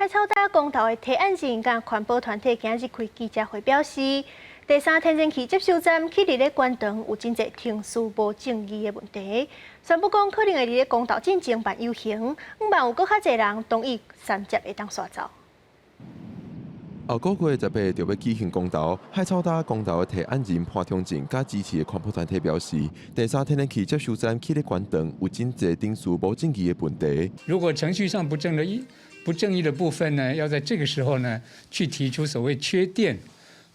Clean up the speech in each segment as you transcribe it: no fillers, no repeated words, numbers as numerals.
海草大公投的提案人甲环保团体今日开记者会表示，第三天然气接收站起伫咧关塘有真侪停事无正义的问题，宣布讲可能会伫咧公投进前办游行，望有搁较侪人同意三接会当刷走。后个月18就要举行公投，海草大公投的提案人潘忠正甲支持的环保团体表示，第三天然气接收站起咧关塘有真侪定数无正义的问题。如果程序上不正义的部分呢，要在这个时候呢，去提出所谓缺电，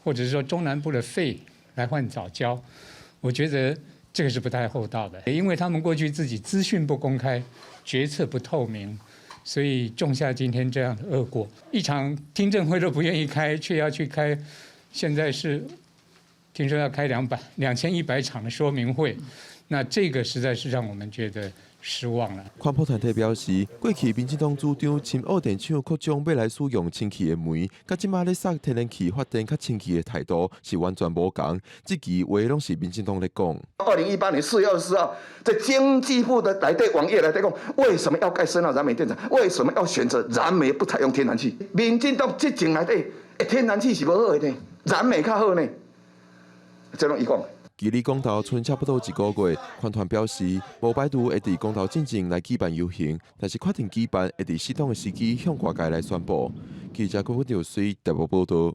或者是说中南部的废来换早教，我觉得这个是不太厚道的，因为他们过去自己资讯不公开，决策不透明。所以种下今天这样的恶果，一场听证会都不愿意开，却要去开，现在是听说要开2100场的说明会，那这个实在是让我们觉得失望了。环保团体表示，过去民进党主张深澳电厂扩张要来使用清气的煤，甲即马咧杀天然气发电较清气的态度是完全无同。这期话拢是民进党咧讲。2018年4月24号，在经济部的内底网页来讲，为什么要盖深澳燃煤电厂？为什么要选择燃煤不采用天然气？民进党这前内底，天然气是无好的呢，燃煤较好呢，这拢伊讲。距离公投剩差不多1个月，环团表示无排除会伫公投进前来举办游行，但是确定举办会伫适当的时机向外界来宣布。记者郭富由随台北报道。